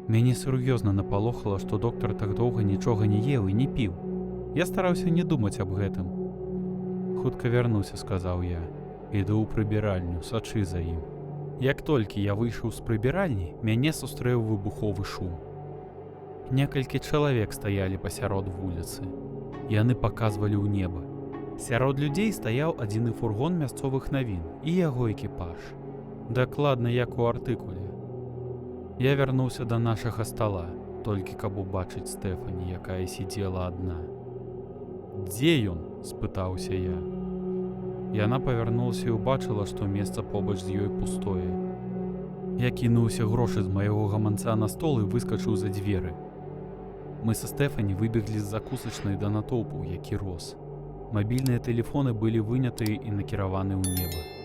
Мяне сур'ёзна напалохала, што доктар так доўга нічога не еў і не піў. Я стараўся не думаць аб гэтым. «Хутка вярнуся», — сказаў я. «Іду ў прыбіральню, сачы за ім». Як толькі я выйшаў з прыбіральні, мяне сустрэў выбуховы шум. Некалькі чалавек стаялі пасярод вуліцы. Яны паказвалі ў неба. Сярод людзей стаяў адзіны фургон мясцовых навін і яго экіпаж. Дакладна як у артыкуле. Я вярнуўся да нашага стала, толькі каб убачыць Стэфані, якая сидзела адна. «Дзе ён?» – спытаўся я. Яна павярнулася і ўбачыла, што месца побач з ёй пустое. Я кінуўся грошы з майго гаманца на стол і выскачыў за дзверы. Мы са Стэфані выбеглі з закусачнай да натоўпу, які рос. Мабільныя тэлефоны былі вынятыя і накіраваны ў неба.